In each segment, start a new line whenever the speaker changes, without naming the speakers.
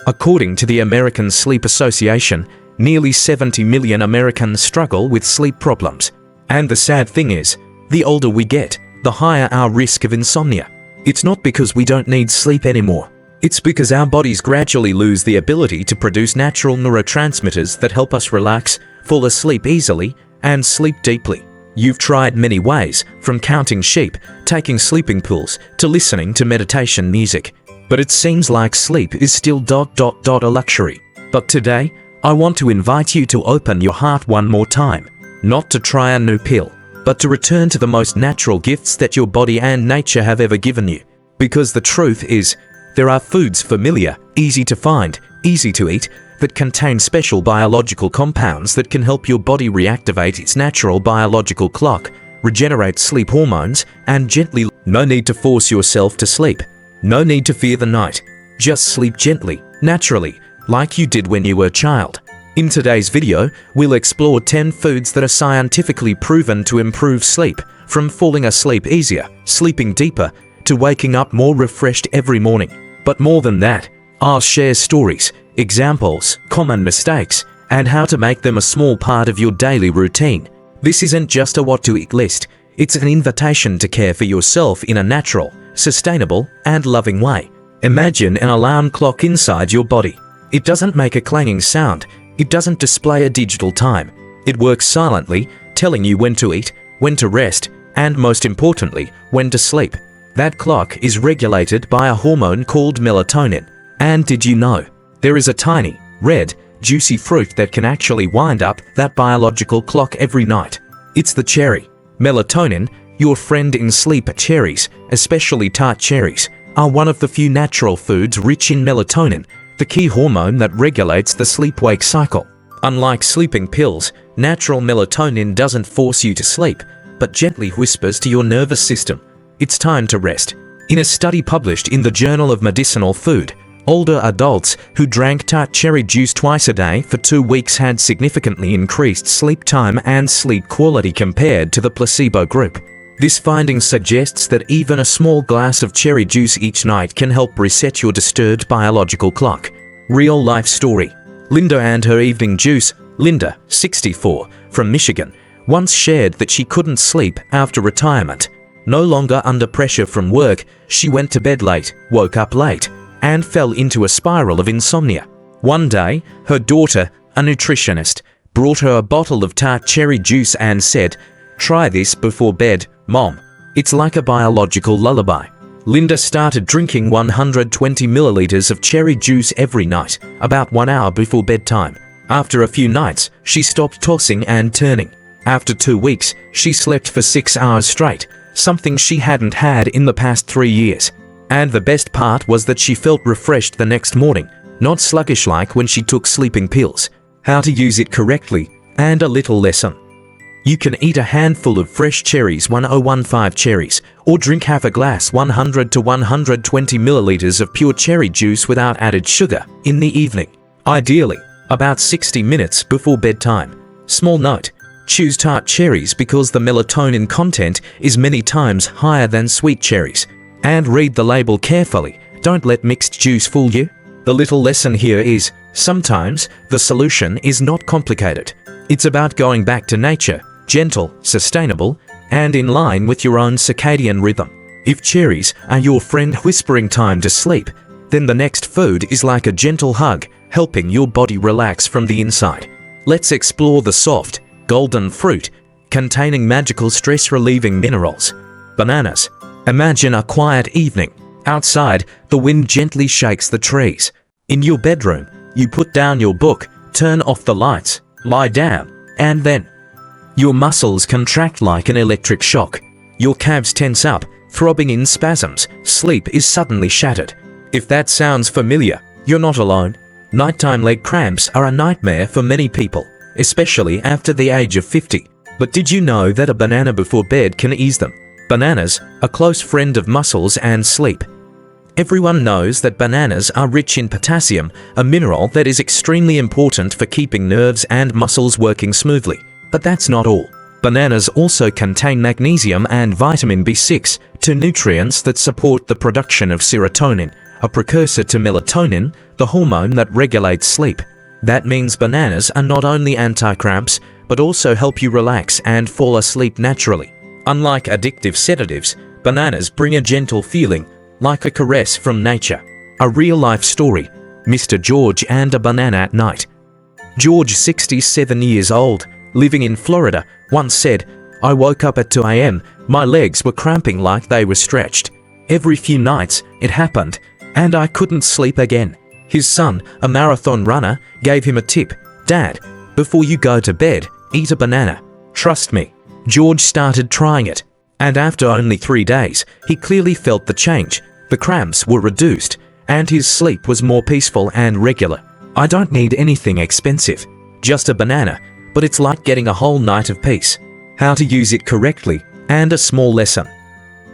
According to the American Sleep Association, nearly 70 million Americans struggle with sleep problems. And the sad thing is, the older we get, the higher our risk of insomnia. It's not because we don't need sleep anymore. It's because our bodies gradually lose the ability to produce natural neurotransmitters that help us relax, fall asleep easily, and sleep deeply. You've tried many ways, from counting sheep, taking sleeping pills, to listening to meditation music. But it seems like sleep is still a luxury. But today, I want to invite you to open your heart one more time. Not to try a new pill, but to return to the most natural gifts that your body and nature have ever given you. Because the truth is, there are foods familiar, easy to find, easy to eat, that contain special biological compounds that can help your body reactivate its natural biological clock, regenerate sleep hormones, and gently. No need to force yourself to sleep. No need to fear the night. Just sleep gently, naturally, like you did when you were a child. In today's video, we'll explore 10 foods that are scientifically proven to improve sleep, from falling asleep easier, sleeping deeper, to waking up more refreshed every morning. But more than that, I'll share stories, examples, common mistakes, and how to make them a small part of your daily routine. This isn't just a what to eat list, it's an invitation to care for yourself in a natural, sustainable, and loving way. Imagine an alarm clock inside your body. It doesn't make a clanging sound. It doesn't display a digital time. It works silently, telling you when to eat, when to rest, and most importantly, when to sleep. That clock is regulated by a hormone called melatonin. And did you know, there is a tiny, red, juicy fruit that can actually wind up that biological clock every night? It's the cherry. Melatonin, your friend in sleep. Cherries, especially tart cherries, are one of the few natural foods rich in melatonin, the key hormone that regulates the sleep-wake cycle. Unlike sleeping pills, natural melatonin doesn't force you to sleep, but gently whispers to your nervous system, it's time to rest. In a study published in the Journal of Medicinal Food, older adults who drank tart cherry juice twice a day for 2 weeks had significantly increased sleep time and sleep quality compared to the placebo group. This finding suggests that even a small glass of cherry juice each night can help reset your disturbed biological clock. Real-life story. Linda and her evening juice. Linda, 64, from Michigan, once shared that she couldn't sleep after retirement. No longer under pressure from work, she went to bed late, woke up late, and fell into a spiral of insomnia. One day, her daughter, a nutritionist, brought her a bottle of tart cherry juice and said, "Try this before bed, Mom. It's like a biological lullaby." Linda started drinking 120 milliliters of cherry juice every night, about 1 hour before bedtime. After a few nights, she stopped tossing and turning. After 2 weeks, she slept for 6 hours straight, something she hadn't had in the past 3 years. And the best part was that she felt refreshed the next morning, not sluggish like when she took sleeping pills. How to use it correctly, and a little lesson. You can eat a handful of fresh cherries, 1015 cherries, or drink half a glass, 100 to 120 milliliters of pure cherry juice without added sugar, in the evening. Ideally, about 60 minutes before bedtime. Small note, choose tart cherries because the melatonin content is many times higher than sweet cherries. And read the label carefully, don't let mixed juice fool you. The little lesson here is, sometimes the solution is not complicated. It's about going back to nature, gentle, sustainable, and in line with your own circadian rhythm. If cherries are your friend whispering time to sleep, then the next food is like a gentle hug, helping your body relax from the inside. Let's explore the soft, golden fruit, containing magical stress-relieving minerals. Bananas. Imagine a quiet evening. Outside, the wind gently shakes the trees. In your bedroom, you put down your book, turn off the lights, lie down, and then your muscles contract like an electric shock. Your calves tense up, throbbing in spasms. Sleep is suddenly shattered. If that sounds familiar, you're not alone. Nighttime leg cramps are a nightmare for many people, especially after the age of 50. But did you know that a banana before bed can ease them? Bananas, a close friend of muscles and sleep. Everyone knows that bananas are rich in potassium, a mineral that is extremely important for keeping nerves and muscles working smoothly. But that's not all. Bananas also contain magnesium and vitamin B6, two nutrients that support the production of serotonin, a precursor to melatonin, the hormone that regulates sleep. That means bananas are not only anti-cramps, but also help you relax and fall asleep naturally. Unlike addictive sedatives, bananas bring a gentle feeling, like a caress from nature. A real-life story, Mr. George and a banana at night. George, 67 years old, living in Florida, once said, "I woke up at 2 a.m., my legs were cramping like they were stretched. Every few nights, it happened, and I couldn't sleep again." His son, a marathon runner, gave him a tip. "Dad, before you go to bed, eat a banana." Trust me, George started trying it, and after only 3 days, he clearly felt the change. The cramps were reduced, and his sleep was more peaceful and regular. I don't need anything expensive, just a banana, but it's like getting a whole night of peace. How to use it correctly, and a small lesson.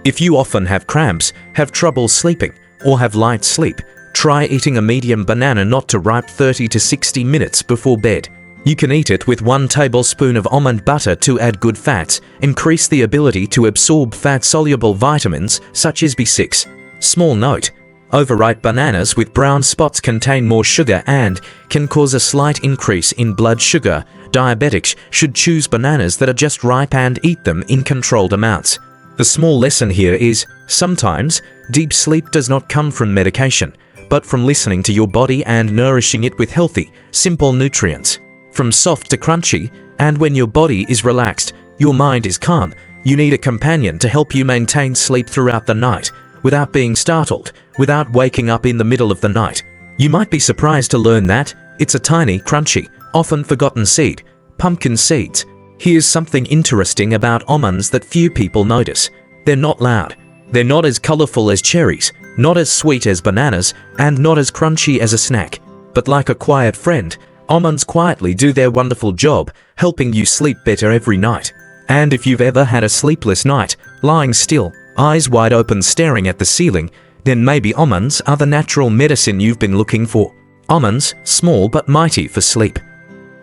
If you often have cramps, have trouble sleeping, or have light sleep, try eating a medium banana not too ripe 30 to 60 minutes before bed. You can eat it with 1 tablespoon of almond butter to add good fats, increase the ability to absorb fat-soluble vitamins such as B6. Small note: overripe bananas with brown spots contain more sugar and can cause a slight increase in blood sugar. Diabetics should choose bananas that are just ripe and eat them in controlled amounts. The small lesson here is, sometimes, deep sleep does not come from medication, but from listening to your body and nourishing it with healthy, simple nutrients. From soft to crunchy, and when your body is relaxed, your mind is calm, you need a companion to help you maintain sleep throughout the night, without being startled, without waking up in the middle of the night. You might be surprised to learn that it's a tiny, crunchy, often forgotten seed, pumpkin seeds. Here's something interesting about almonds that few people notice. They're not loud. They're not as colorful as cherries, not as sweet as bananas, and not as crunchy as a snack. But like a quiet friend, almonds quietly do their wonderful job, helping you sleep better every night. And if you've ever had a sleepless night, lying still, eyes wide open staring at the ceiling, then maybe almonds are the natural medicine you've been looking for. Almonds, small but mighty for sleep.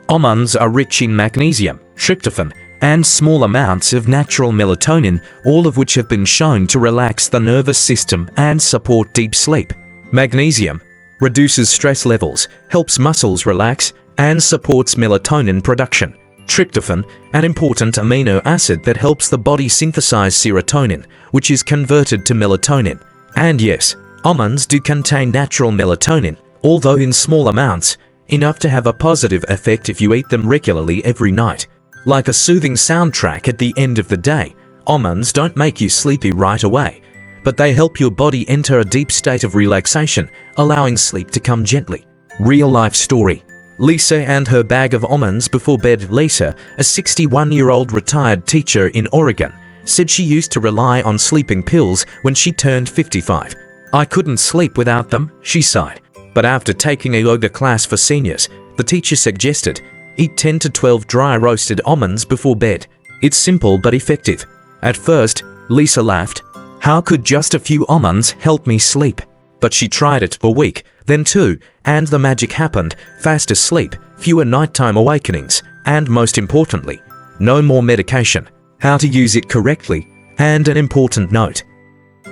Almonds are rich in magnesium, tryptophan, and small amounts of natural melatonin, all of which have been shown to relax the nervous system and support deep sleep. Magnesium reduces stress levels, helps muscles relax, and supports melatonin production. Tryptophan, an important amino acid that helps the body synthesize serotonin, which is converted to melatonin. And yes, almonds do contain natural melatonin, although in small amounts, enough to have a positive effect if you eat them regularly every night. Like a soothing soundtrack at the end of the day, almonds don't make you sleepy right away, but they help your body enter a deep state of relaxation, allowing sleep to come gently. Real-life story. Lisa and her bag of almonds before bed. Lisa, a 61-year-old retired teacher in Oregon, said she used to rely on sleeping pills when she turned 55. "I couldn't sleep without them," she sighed. But after taking a yoga class for seniors, the teacher suggested, eat 10 to 12 dry roasted almonds before bed. It's simple but effective. At first, Lisa laughed. How could just a few almonds help me sleep? But she tried it for a week, then 2, and the magic happened. Faster sleep, fewer nighttime awakenings, and most importantly, no more medication. How to use it correctly, and an important note.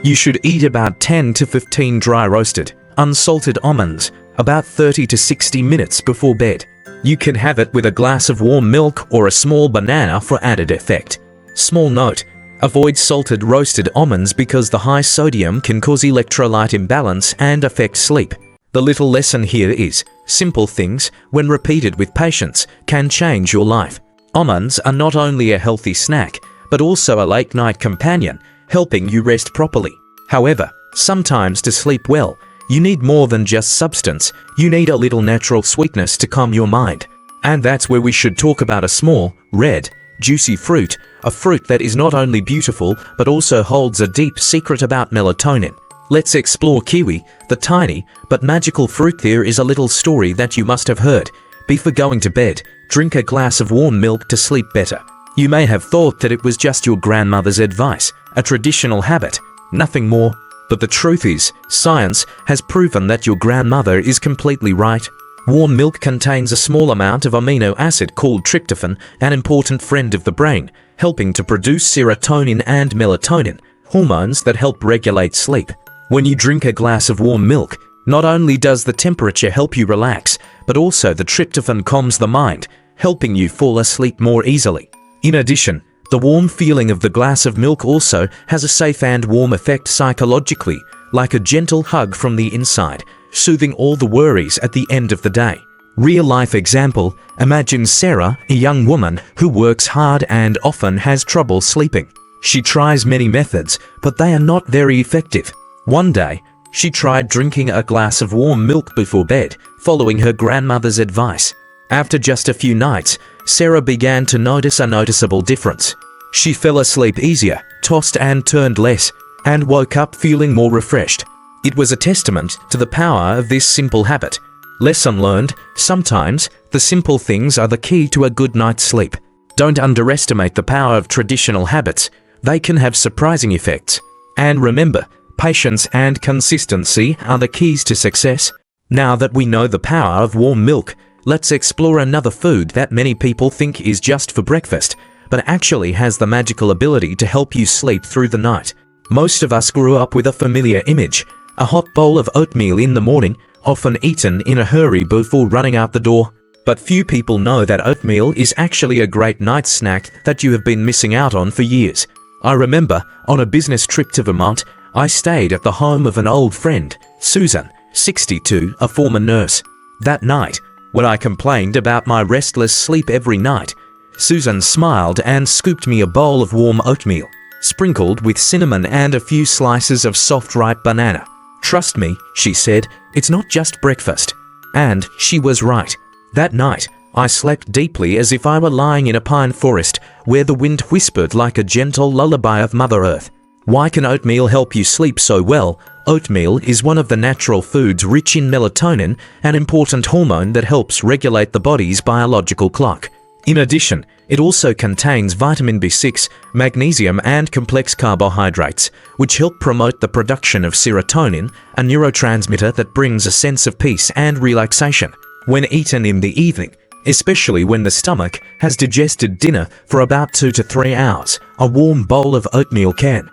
You should eat about 10 to 15 dry roasted, unsalted almonds, about 30 to 60 minutes before bed. You can have it with a glass of warm milk or a small banana for added effect. Small note, avoid salted roasted almonds because the high sodium can cause electrolyte imbalance and affect sleep. The little lesson here is, simple things, when repeated with patience, can change your life. Almonds are not only a healthy snack, but also a late-night companion, helping you rest properly. However, sometimes to sleep well, you need more than just substance, you need a little natural sweetness to calm your mind. And that's where we should talk about a small, red, juicy fruit, a fruit that is not only beautiful, but also holds a deep secret about melatonin. Let's explore kiwi, the tiny, but magical fruit. There is a little story that you must have heard. Before going to bed, drink a glass of warm milk to sleep better. You may have thought that it was just your grandmother's advice, a traditional habit, nothing more. But the truth is, science has proven that your grandmother is completely right. Warm milk contains a small amount of amino acid called tryptophan, an important friend of the brain, helping to produce serotonin and melatonin, hormones that help regulate sleep. When you drink a glass of warm milk, not only does the temperature help you relax, but also the tryptophan calms the mind, helping you fall asleep more easily. In addition, the warm feeling of the glass of milk also has a safe and warm effect psychologically, like a gentle hug from the inside, soothing all the worries at the end of the day. Real-life example, imagine Sarah, a young woman who works hard and often has trouble sleeping. She tries many methods, but they are not very effective. One day, she tried drinking a glass of warm milk before bed, following her grandmother's advice. After just a few nights, Sarah began to notice a noticeable difference. She fell asleep easier, tossed and turned less, and woke up feeling more refreshed. It was a testament to the power of this simple habit. Lesson learned, sometimes the simple things are the key to a good night's sleep. Don't underestimate the power of traditional habits. They can have surprising effects. And remember, patience and consistency are the keys to success. Now that we know the power of warm milk, let's explore another food that many people think is just for breakfast, but actually has the magical ability to help you sleep through the night. Most of us grew up with a familiar image, a hot bowl of oatmeal in the morning, often eaten in a hurry before running out the door. But few people know that oatmeal is actually a great night snack that you have been missing out on for years. I remember, on a business trip to Vermont, I stayed at the home of an old friend, Susan, 62, a former nurse. That night, when I complained about my restless sleep every night, Susan smiled and scooped me a bowl of warm oatmeal, sprinkled with cinnamon and a few slices of soft ripe banana. "Trust me," she said, "it's not just breakfast." And she was right. That night, I slept deeply as if I were lying in a pine forest where the wind whispered like a gentle lullaby of Mother Earth. Why can oatmeal help you sleep so well? Oatmeal is one of the natural foods rich in melatonin, an important hormone that helps regulate the body's biological clock. In addition, it also contains vitamin B6, magnesium and complex carbohydrates, which help promote the production of serotonin, a neurotransmitter that brings a sense of peace and relaxation. When eaten in the evening, especially when the stomach has digested dinner for about 2 to 3 hours, a warm bowl of oatmeal can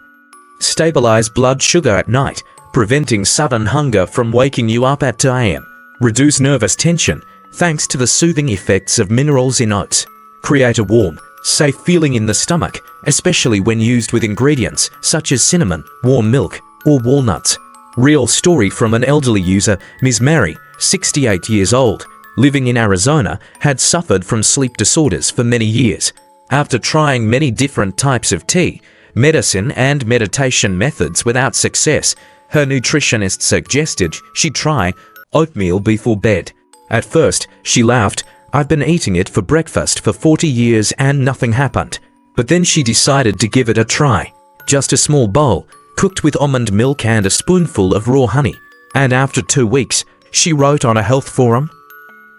stabilize blood sugar at night, preventing sudden hunger from waking you up at 2 a.m. Reduce nervous tension, thanks to the soothing effects of minerals in oats. Create a warm, safe feeling in the stomach, especially when used with ingredients such as cinnamon, warm milk, or walnuts. Real story from an elderly user, Ms. Mary, 68 years old, living in Arizona, had suffered from sleep disorders for many years. After trying many different types of tea, medicine and meditation methods without success, her nutritionist suggested she try oatmeal before bed. At first, she laughed, "I've been eating it for breakfast for 40 years and nothing happened." But then she decided to give it a try. Just a small bowl, cooked with almond milk and a spoonful of raw honey. And after 2 weeks, she wrote on a health forum,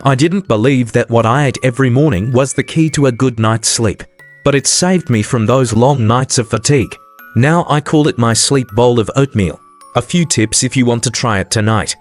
"I didn't believe that what I ate every morning was the key to a good night's sleep. But it saved me from those long nights of fatigue. Now I call it my sleep bowl of oatmeal." A few tips if you want to try it tonight.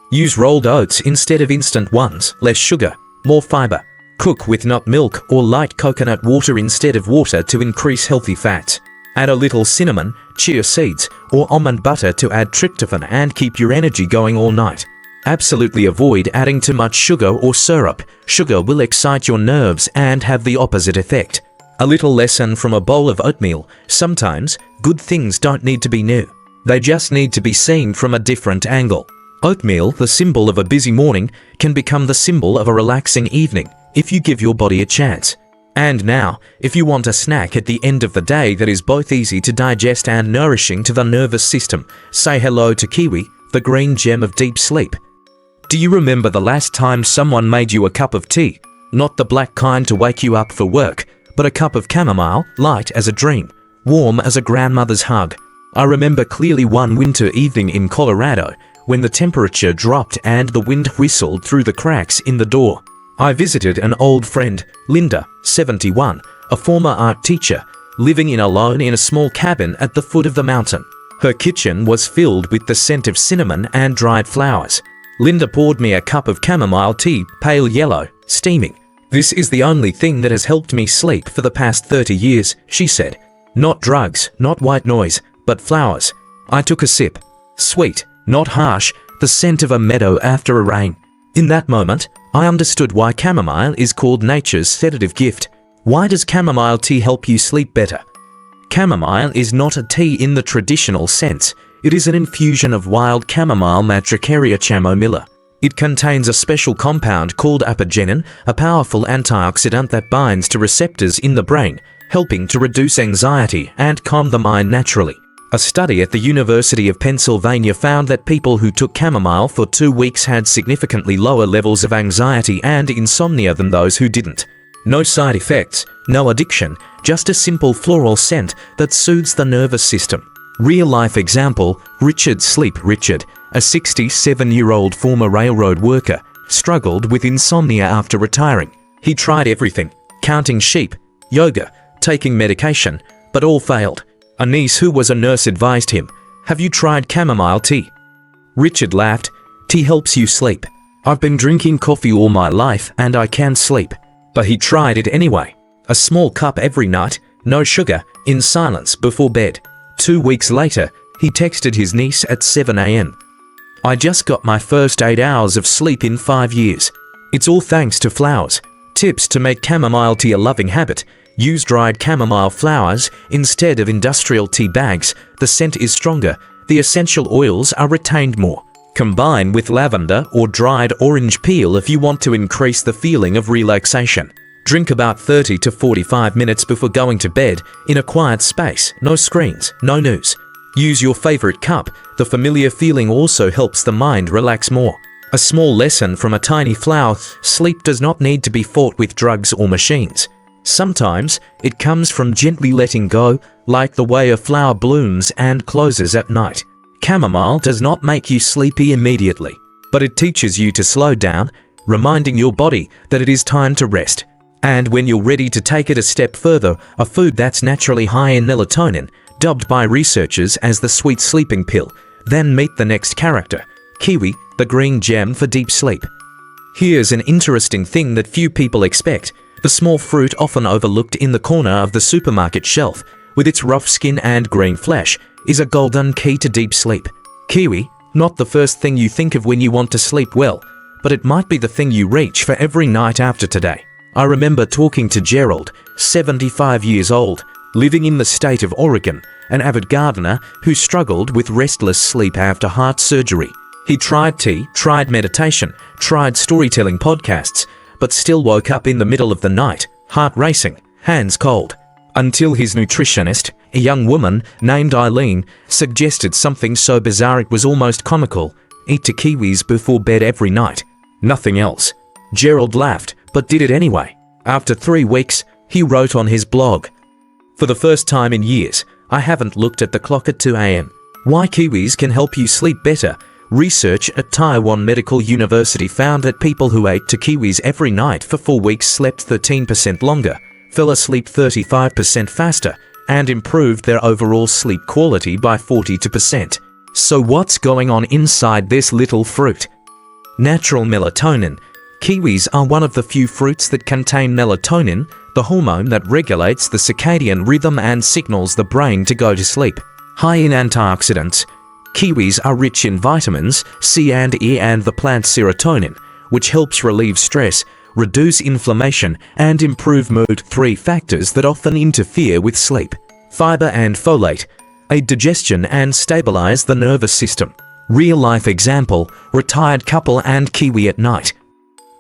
Use rolled oats instead of instant ones, less sugar, more fiber. Cook with nut milk or light coconut water instead of water to increase healthy fats. Add a little cinnamon, chia seeds, or almond butter to add tryptophan and keep your energy going all night. Absolutely avoid adding too much sugar or syrup. Sugar will excite your nerves and have the opposite effect. A little lesson from a bowl of oatmeal: sometimes, good things don't need to be new. They just need to be seen from a different angle. Oatmeal, the symbol of a busy morning, can become the symbol of a relaxing evening if you give your body a chance. And now, if you want a snack at the end of the day that is both easy to digest and nourishing to the nervous system, say hello to kiwi, the green gem of deep sleep. Do you remember the last time someone made you a cup of tea? Not the black kind to wake you up for work, but a cup of chamomile, light as a dream, warm as a grandmother's hug. I remember clearly one winter evening in Colorado when the temperature dropped and the wind whistled through the cracks in the door. I visited an old friend, Linda, 71, a former art teacher, living alone in a small cabin at the foot of the mountain. Her kitchen was filled with the scent of cinnamon and dried flowers. Linda poured me a cup of chamomile tea, pale yellow, steaming. "This is the only thing that has helped me sleep for the past 30 years, she said. "Not drugs, not white noise, but flowers." I took a sip. Sweet, not harsh, the scent of a meadow after a rain. In that moment, I understood why chamomile is called nature's sedative gift. Why does chamomile tea help you sleep better? Chamomile is not a tea in the traditional sense. It is an infusion of wild chamomile Matricaria chamomilla. It contains a special compound called apigenin, a powerful antioxidant that binds to receptors in the brain, helping to reduce anxiety and calm the mind naturally. A study at the University of Pennsylvania found that people who took chamomile for 2 weeks had significantly lower levels of anxiety and insomnia than those who didn't. No side effects, no addiction, just a simple floral scent that soothes the nervous system. Real-life example, Richard Sleep. Richard, a 67-year-old former railroad worker, struggled with insomnia after retiring. He tried everything, counting sheep, yoga, taking medication, but all failed. A niece who was a nurse advised him, "Have you tried chamomile tea?" Richard laughed, "Tea helps you sleep. I've been drinking coffee all my life and I can't sleep." But he tried it anyway. A small cup every night, no sugar, in silence before bed. 2 weeks later, he texted his niece at 7 a.m. "I just got my first 8 hours of sleep in 5 years. It's all thanks to flowers." Tips to make chamomile tea a loving habit. Use dried chamomile flowers instead of industrial tea bags. The scent is stronger. The essential oils are retained more. Combine with lavender or dried orange peel if you want to increase the feeling of relaxation. Drink about 30 to 45 minutes before going to bed in a quiet space, no screens, no news. Use your favorite cup. The familiar feeling also helps the mind relax more. A small lesson from a tiny flower: sleep does not need to be fought with drugs or machines. Sometimes it comes from gently letting go, like the way a flower blooms and closes at night. Chamomile does not make you sleepy immediately, but it teaches you to slow down, reminding your body that it is time to rest. And when you're ready to take it a step further, a food that's naturally high in melatonin, dubbed by researchers as the sweet sleeping pill. Then meet the next character, kiwi, the green gem for deep sleep. Here's an interesting thing that few people expect. The small fruit often overlooked in the corner of the supermarket shelf, with its rough skin and green flesh, is a golden key to deep sleep. Kiwi, not the first thing you think of when you want to sleep well, but it might be the thing you reach for every night after today. I remember talking to Gerald, 75 years old, living in the state of Oregon, an avid gardener who struggled with restless sleep after heart surgery. He tried tea, tried meditation, tried storytelling podcasts, but still woke up in the middle of the night, heart racing, hands cold. Until his nutritionist, a young woman named Eileen, suggested something so bizarre it was almost comical: eat 2 kiwis before bed every night. Nothing else. Gerald laughed, but did it anyway. After 3 weeks, he wrote on his blog, "For the first time in years, I haven't looked at the clock at 2 a.m. Why kiwis can help you sleep better. Research at Taiwan Medical University found that people who ate 2 kiwis every night for 4 weeks slept 13% longer, fell asleep 35% faster, and improved their overall sleep quality by 42%. So what's going on inside this little fruit? Natural melatonin. Kiwis are one of the few fruits that contain melatonin, the hormone that regulates the circadian rhythm and signals the brain to go to sleep. High in antioxidants, kiwis are rich in vitamins C and E and the plant serotonin, which helps relieve stress, reduce inflammation, and improve mood, 3 factors that often interfere with sleep. Fiber and folate aid digestion and stabilize the nervous system. Real-life example, retired couple and kiwi at night.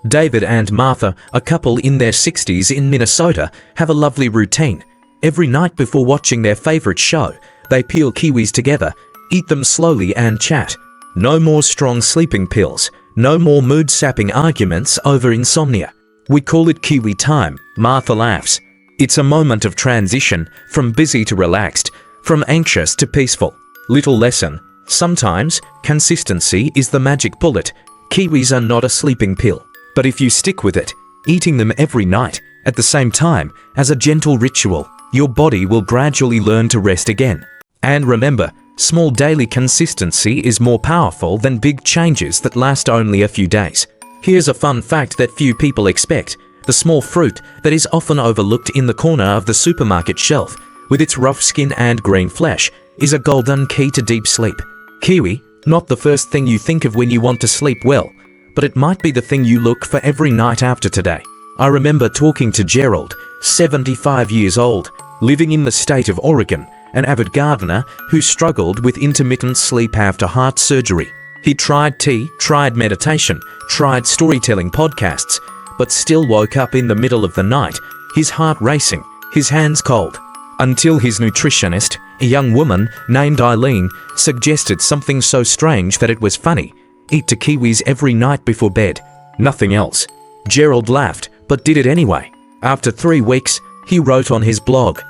David and Martha, a couple in their 60s in Minnesota, have a lovely routine. Every night before watching their favorite show, they peel kiwis together, eat them slowly and chat. No more strong sleeping pills. No more mood-sapping arguments over insomnia. We call it kiwi time, Martha laughs. It's a moment of transition, from busy to relaxed, from anxious to peaceful. Little lesson: sometimes, consistency is the magic bullet. Kiwis are not a sleeping pill. But if you stick with it, eating them every night, at the same time, as a gentle ritual, your body will gradually learn to rest again. And remember, small daily consistency is more powerful than big changes that last only a few days. Here's a fun fact that few people expect. The small fruit that is often overlooked in the corner of the supermarket shelf, with its rough skin and green flesh, is a golden key to deep sleep. Kiwi, not the first thing you think of when you want to sleep well, but it might be the thing you look for every night after today. I remember talking to Gerald, 75 years old, living in the state of Oregon, an avid gardener who struggled with intermittent sleep after heart surgery. He tried tea, tried meditation, tried storytelling podcasts, but still woke up in the middle of the night, his heart racing, his hands cold. Until his nutritionist, a young woman named Eileen, suggested something so strange that it was funny. Eat 2 kiwis every night before bed. Nothing else. Gerald laughed, but did it anyway. After 3 weeks, he wrote on his blog,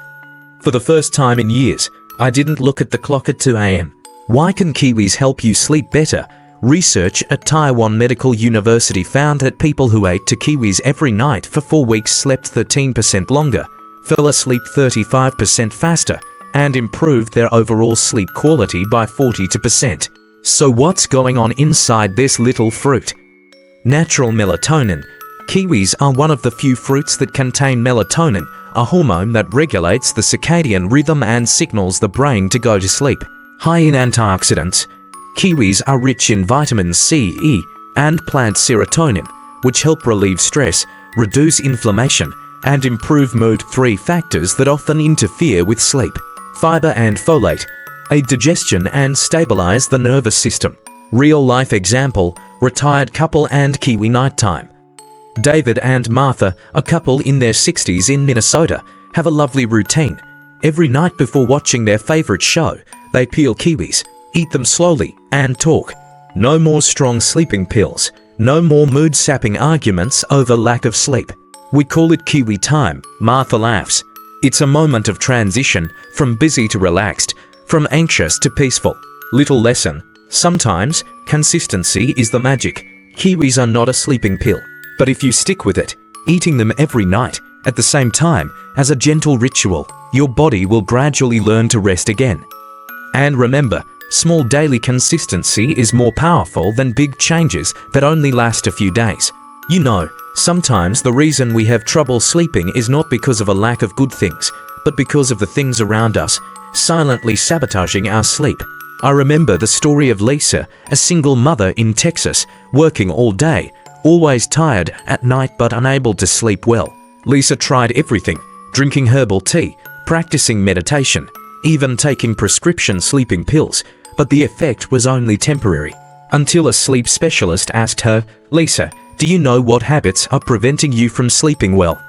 "For the first time in years, I didn't look at the clock at 2 a.m. Why can kiwis help you sleep better? Research at Taiwan Medical University found that people who ate 2 kiwis every night for 4 weeks slept 13% longer, fell asleep 35% faster, and improved their overall sleep quality by 42%. So what's going on inside this little fruit? Natural melatonin. Kiwis are one of the few fruits that contain melatonin, a hormone that regulates the circadian rhythm and signals the brain to go to sleep. High in antioxidants, kiwis are rich in vitamin C, E, and plant serotonin, which help relieve stress, reduce inflammation, and improve mood. 3 factors that often interfere with sleep. Fiber and folate aid digestion and stabilize the nervous system. Real-life example, retired couple and kiwi nighttime. David and Martha, a couple in their 60s in Minnesota, have a lovely routine. Every night before watching their favorite show, they peel kiwis, eat them slowly, and talk. No more strong sleeping pills. No more mood-sapping arguments over lack of sleep. We call it kiwi time, Martha laughs. It's a moment of transition, from busy to relaxed, from anxious to peaceful. Little lesson. Sometimes, consistency is the magic. Kiwis are not a sleeping pill. But if you stick with it, eating them every night, at the same time, as a gentle ritual, your body will gradually learn to rest again. And remember, small daily consistency is more powerful than big changes that only last a few days. You know, sometimes the reason we have trouble sleeping is not because of a lack of good things, but because of the things around us, silently sabotaging our sleep. I remember the story of Lisa, a single mother in Texas, working all day, always tired at night but unable to sleep well. Lisa tried everything, drinking herbal tea, practicing meditation, even taking prescription sleeping pills, but the effect was only temporary. Until a sleep specialist asked her, "Lisa, do you know what habits are preventing you from sleeping well?"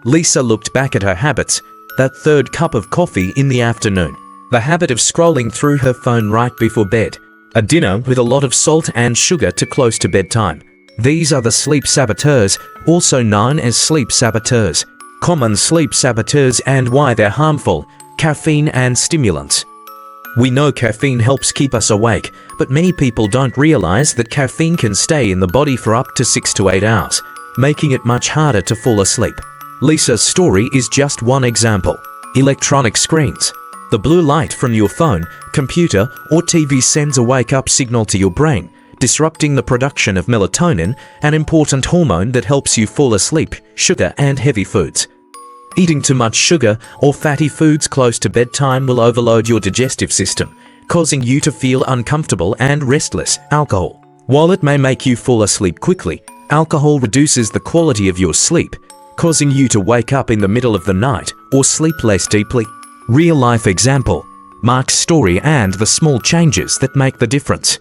Lisa looked back at her habits, that 3rd cup of coffee in the afternoon, the habit of scrolling through her phone right before bed, a dinner with a lot of salt and sugar too close to bedtime. These are the sleep saboteurs, also known as sleep saboteurs. Common sleep saboteurs and why they're harmful: caffeine and stimulants. We know caffeine helps keep us awake, but many people don't realize that caffeine can stay in the body for up to 6 to 8 hours, making it much harder to fall asleep. Lisa's story is just one example. Electronic screens. The blue light from your phone, computer, or TV sends a wake-up signal to your brain, disrupting the production of melatonin, an important hormone that helps you fall asleep. Sugar and heavy foods. Eating too much sugar or fatty foods close to bedtime will overload your digestive system, causing you to feel uncomfortable and restless. Alcohol. While it may make you fall asleep quickly, alcohol reduces the quality of your sleep, causing you to wake up in the middle of the night or sleep less deeply. Real-life example. Mark's story and the small changes that make the difference.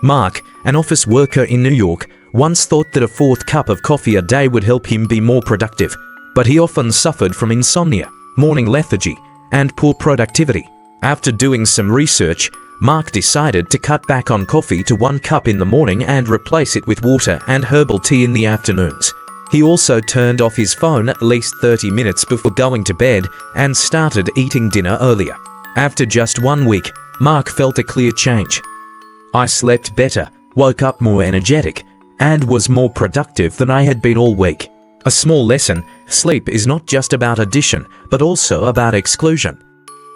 Mark, an office worker in New York, once thought that a 4th cup of coffee a day would help him be more productive, but he often suffered from insomnia, morning lethargy, and poor productivity. After doing some research, Mark decided to cut back on coffee to 1 cup in the morning and replace it with water and herbal tea in the afternoons. He also turned off his phone at least 30 minutes before going to bed and started eating dinner earlier. After just 1 week, Mark felt a clear change. "I slept better, woke up more energetic, and was more productive than I had been all week." A small lesson: sleep is not just about addition, but also about exclusion.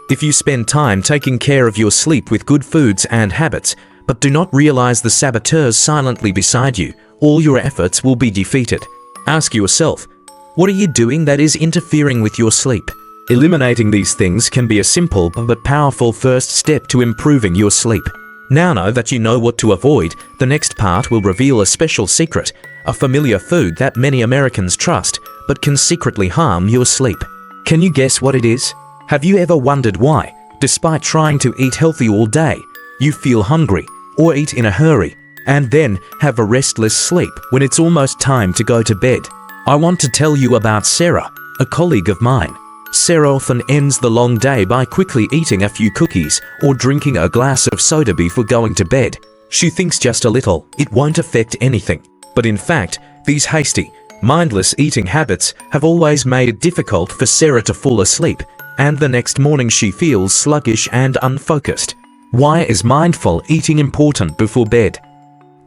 If you spend time taking care of your sleep with good foods and habits, but do not realize the saboteurs silently beside you, all your efforts will be defeated. Ask yourself, what are you doing that is interfering with your sleep? Eliminating these things can be a simple but powerful first step to improving your sleep. Now that you know what to avoid, the next part will reveal a special secret, a familiar food that many Americans trust, but can secretly harm your sleep. Can you guess what it is? Have you ever wondered why, despite trying to eat healthy all day, you feel hungry or eat in a hurry, and then have a restless sleep when it's almost time to go to bed? I want to tell you about Sarah, a colleague of mine. Sarah often ends the long day by quickly eating a few cookies or drinking a glass of soda before going to bed. She thinks just a little, it won't affect anything. But in fact, these hasty, mindless eating habits have always made it difficult for Sarah to fall asleep, and the next morning she feels sluggish and unfocused. Why is mindful eating important before bed?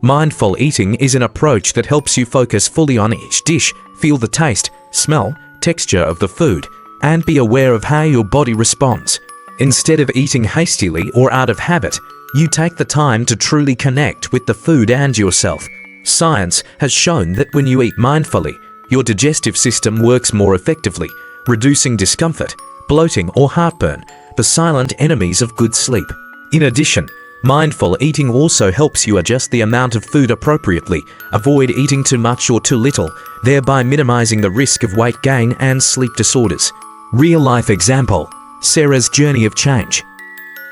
Mindful eating is an approach that helps you focus fully on each dish, feel the taste, smell, texture of the food, and be aware of how your body responds. Instead of eating hastily or out of habit, you take the time to truly connect with the food and yourself. Science has shown that when you eat mindfully, your digestive system works more effectively, reducing discomfort, bloating, or heartburn, the silent enemies of good sleep. In addition, mindful eating also helps you adjust the amount of food appropriately, avoid eating too much or too little, thereby minimizing the risk of weight gain and sleep disorders. Real-life example, Sarah's journey of change.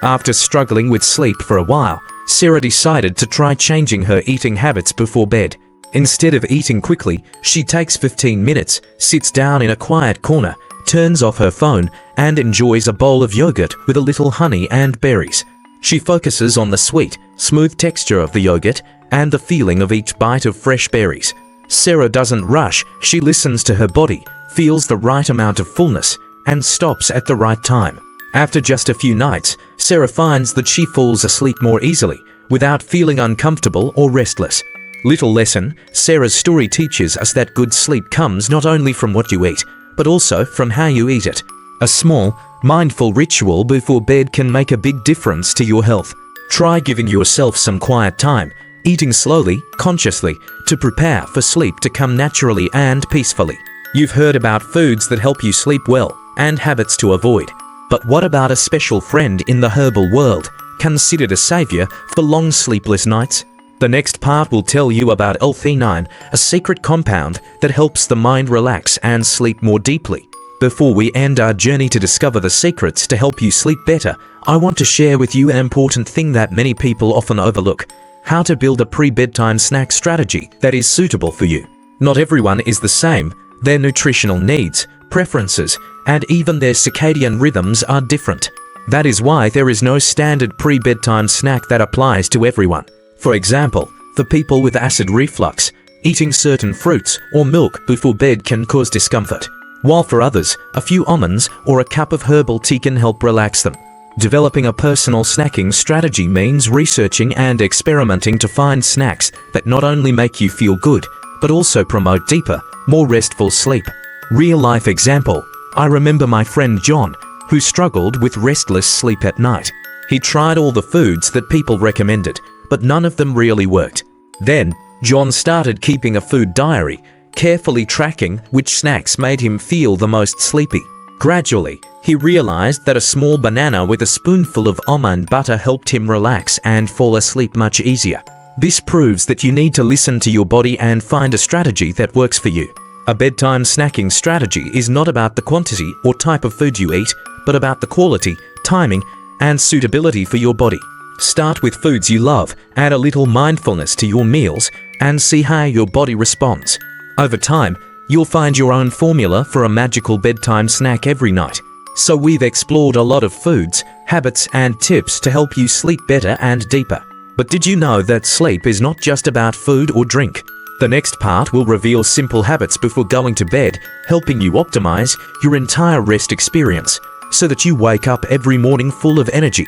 After struggling with sleep for a while, Sarah decided to try changing her eating habits before bed. Instead of eating quickly, she takes 15 minutes, sits down in a quiet corner, turns off her phone, and enjoys a bowl of yogurt with a little honey and berries. She focuses on the sweet, smooth texture of the yogurt and the feeling of each bite of fresh berries. Sarah doesn't rush, she listens to her body, feels the right amount of fullness, and stops at the right time. After just a few nights, Sarah finds that she falls asleep more easily, without feeling uncomfortable or restless. Little lesson, Sarah's story teaches us that good sleep comes not only from what you eat, but also from how you eat it. A small, mindful ritual before bed can make a big difference to your health. Try giving yourself some quiet time, eating slowly, consciously, to prepare for sleep to come naturally and peacefully. You've heard about foods that help you sleep well, and habits to avoid. But what about a special friend in the herbal world, considered a savior for long sleepless nights? The next part will tell you about L-theanine, a secret compound that helps the mind relax and sleep more deeply. Before we end our journey to discover the secrets to help you sleep better, I want to share with you an important thing that many people often overlook: how to build a pre-bedtime snack strategy that is suitable for you. Not everyone is the same. Their nutritional needs, preferences, and even their circadian rhythms are different. That is why there is no standard pre-bedtime snack that applies to everyone. For example, for people with acid reflux, eating certain fruits or milk before bed can cause discomfort, while for others, a few almonds or a cup of herbal tea can help relax them. Developing a personal snacking strategy means researching and experimenting to find snacks that not only make you feel good, but also promote deeper, more restful sleep. Real-life example, I remember my friend John, who struggled with restless sleep at night. He tried all the foods that people recommended, but none of them really worked. Then, John started keeping a food diary, carefully tracking which snacks made him feel the most sleepy. Gradually, he realized that a small banana with a spoonful of almond butter helped him relax and fall asleep much easier. This proves that you need to listen to your body and find a strategy that works for you. A bedtime snacking strategy is not about the quantity or type of food you eat, but about the quality, timing, and suitability for your body. Start with foods you love, add a little mindfulness to your meals, and see how your body responds. Over time, you'll find your own formula for a magical bedtime snack every night. So we've explored a lot of foods, habits, and tips to help you sleep better and deeper. But did you know that sleep is not just about food or drink? The next part will reveal simple habits before going to bed, helping you optimize your entire rest experience so that you wake up every morning full of energy.